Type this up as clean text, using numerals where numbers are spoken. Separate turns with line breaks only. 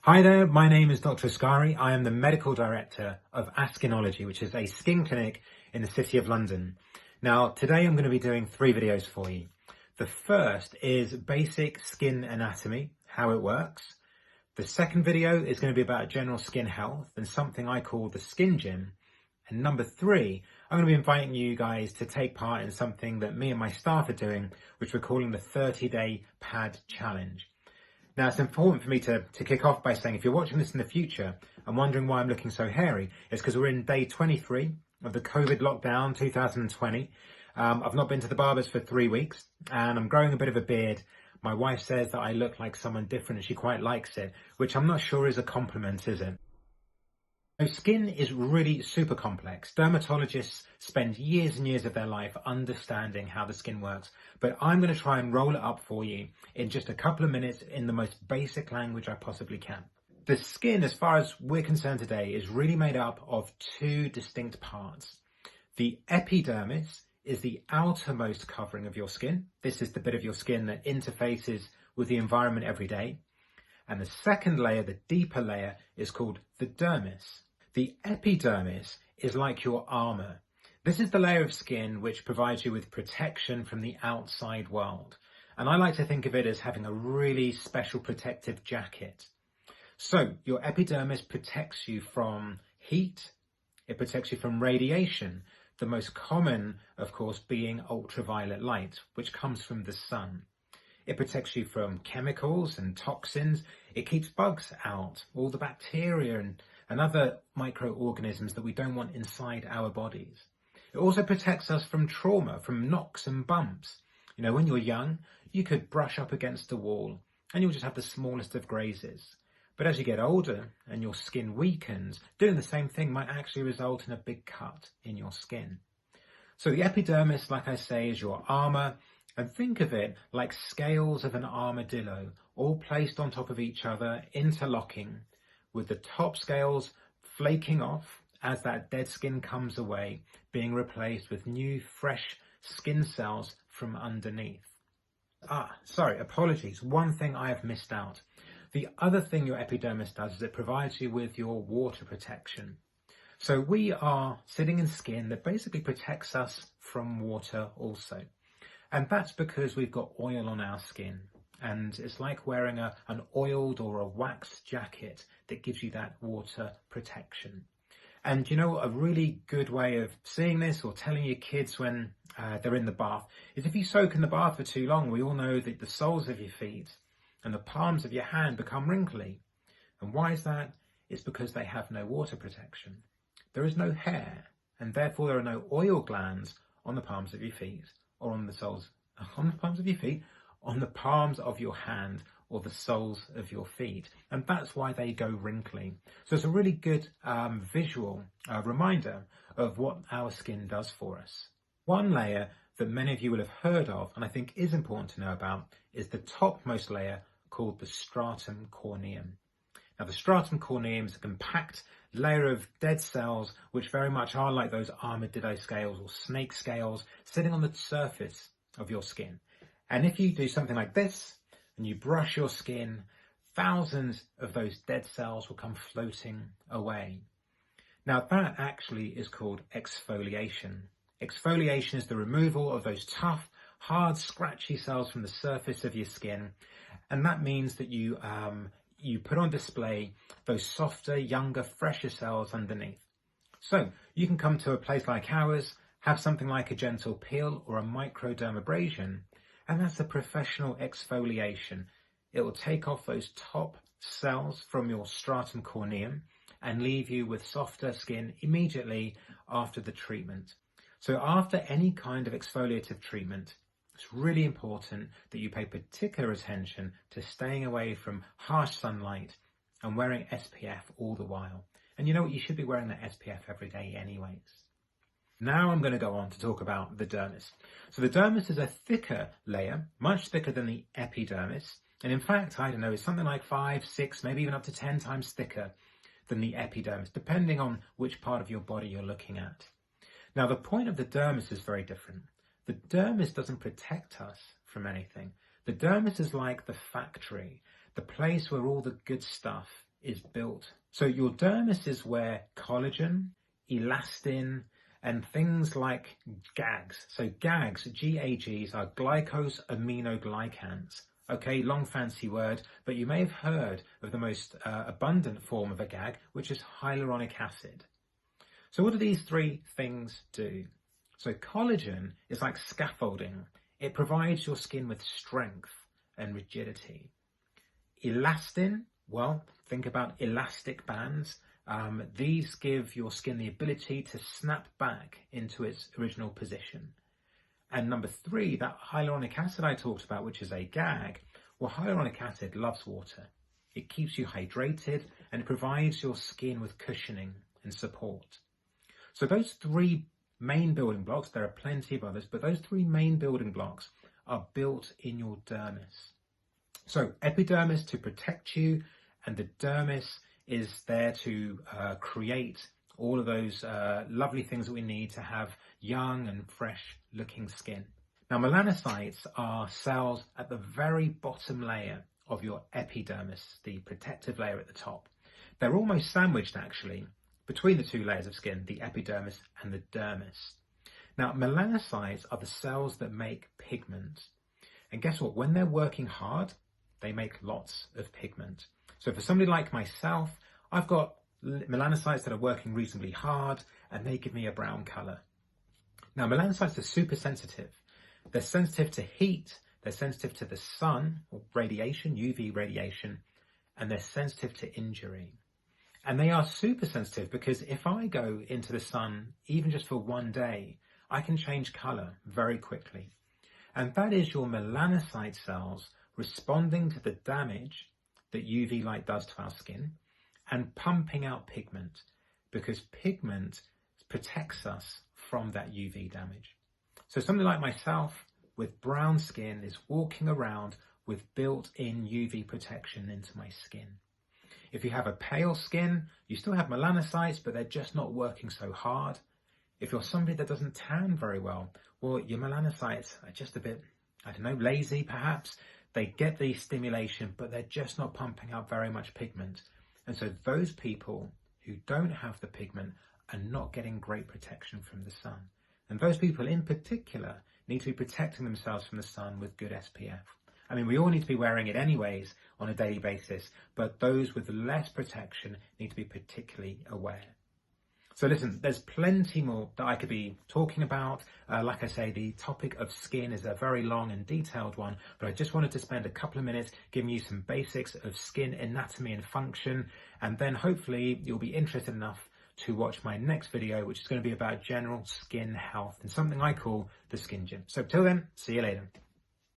Hi there, my name is Dr. Askari. I am the Medical Director of ASKINOLOGY, which is a skin clinic in the City of London. Now, today I'm going to be doing 3 videos for you. The first is basic skin anatomy, how it works. The second video is going to be about general skin health and something I call the skin gym. And number 3, I'm going to be inviting you guys to take part in something that me and my staff are doing, which we're calling the 30-day pad challenge. Now, it's important for me to kick off by saying, if you're watching this in the future and wondering why I'm looking so hairy, it's because we're in day 23 of the COVID lockdown 2020. I've not been to the barbers for 3 weeks and I'm growing a bit of a beard. My wife says that I look like someone different and she quite likes it, which I'm not sure is a compliment, is it? So skin is really super complex. Dermatologists spend years and years of their life understanding how the skin works, but I'm going to try and roll it up for you in just a couple of minutes in the most basic language I possibly can. The skin, as far as we're concerned today, is really made up of 2 distinct parts. The epidermis is the outermost covering of your skin. This is the bit of your skin that interfaces with the environment every day. And the second layer, the deeper layer, is called the dermis. The epidermis is like your armor. This is the layer of skin which provides you with protection from the outside world. And I like to think of it as having a really special protective jacket. So your epidermis protects you from heat, it protects you from radiation, the most common, of course, being ultraviolet light, which comes from the sun. It protects you from chemicals and toxins. It keeps bugs out, all the bacteria and other microorganisms that we don't want inside our bodies. It also protects us from trauma, from knocks and bumps. You know, when you're young, you could brush up against a wall and you'll just have the smallest of grazes. But as you get older and your skin weakens, doing the same thing might actually result in a big cut in your skin. So the epidermis, like I say, is your armor. And think of it like scales of an armadillo, all placed on top of each other, interlocking, with the top scales flaking off as that dead skin comes away, being replaced with new, fresh skin cells from underneath. Apologies. One thing I have missed out. The other thing your epidermis does is it provides you with your water protection. So we are sitting in skin that basically protects us from water also. And that's because we've got oil on our skin. And it's like wearing an oiled or a waxed jacket that gives you that water protection. And you know, a really good way of seeing this or telling your kids when they're in the bath is if you soak in the bath for too long, we all know that the soles of your feet and the palms of your hand become wrinkly. And why is that? It's because they have no water protection. There is no hair, and therefore there are no oil glands on the palms of your feet or on the soles, on the palms of your feet, on the palms of your hand or the soles of your feet. And that's why they go wrinkly. So it's a really good visual reminder of what our skin does for us. One layer that many of you will have heard of, and I think is important to know about, is the topmost layer called the stratum corneum. Now, the stratum corneum is a compact layer of dead cells, which very much are like those armadillo scales or snake scales sitting on the surface of your skin. And if you do something like this and you brush your skin, thousands of those dead cells will come floating away. Now, that actually is called exfoliation. Exfoliation is the removal of those tough, hard, scratchy cells from the surface of your skin. And that means that you put on display those softer, younger, fresher cells underneath. So you can come to a place like ours, have something like a gentle peel or a microdermabrasion, and that's a professional exfoliation. It will take off those top cells from your stratum corneum and leave you with softer skin immediately after the treatment. So after any kind of exfoliative treatment, it's really important that you pay particular attention to staying away from harsh sunlight and wearing SPF all the while. And you know what? You should be wearing that SPF every day anyways. Now I'm going to go on to talk about the dermis. So the dermis is a thicker layer, much thicker than the epidermis. And in fact, I don't know, it's something like 5, 6, maybe even up to 10 times thicker than the epidermis, depending on which part of your body you're looking at. Now, the point of the dermis is very different. The dermis doesn't protect us from anything. The dermis is like the factory, the place where all the good stuff is built. So your dermis is where collagen, elastin, and things like GAGs. So GAGs, G-A-Gs, are glycosaminoglycans. Okay, long fancy word, but you may have heard of the most abundant form of a GAG, which is hyaluronic acid. So what do these three things do? So collagen is like scaffolding. It provides your skin with strength and rigidity. Elastin, well, think about elastic bands. These give your skin the ability to snap back into its original position. And number three, that hyaluronic acid I talked about, which is a GAG, well, hyaluronic acid loves water. It keeps you hydrated and provides your skin with cushioning and support. So those three main building blocks, there are plenty of others, but those three main building blocks are built in your dermis. So epidermis to protect you, and the dermis is there to create all of those lovely things that we need to have young and fresh looking skin. Now, melanocytes are cells at the very bottom layer of your epidermis, the protective layer at the top. They're almost sandwiched actually between the two layers of skin, the epidermis and the dermis. Now, melanocytes are the cells that make pigment. And guess what? When they're working hard, they make lots of pigment. So for somebody like myself, I've got melanocytes that are working reasonably hard and they give me a brown color. Now, melanocytes are super sensitive. They're sensitive to heat, they're sensitive to the sun or radiation, UV radiation, and they're sensitive to injury. And they are super sensitive because if I go into the sun, even just for one day, I can change color very quickly. And that is your melanocyte cells responding to the damage that UV light does to our skin and pumping out pigment, because pigment protects us from that UV damage. So somebody like myself with brown skin is walking around with built-in UV protection into my skin. If you have a pale skin, you still have melanocytes, but they're just not working so hard. If you're somebody that doesn't tan very well, well, your melanocytes are just a bit, I don't know, lazy perhaps. They get the stimulation, but they're just not pumping out very much pigment. And so those people who don't have the pigment are not getting great protection from the sun. And those people in particular need to be protecting themselves from the sun with good SPF. I mean, we all need to be wearing it anyways on a daily basis, but those with less protection need to be particularly aware. So listen, there's plenty more that I could be talking about. Like I say, the topic of skin is a very long and detailed one, but I just wanted to spend a couple of minutes giving you some basics of skin anatomy and function, and then hopefully you'll be interested enough to watch my next video, which is going to be about general skin health and something I call the skin gym. So till then, see you later.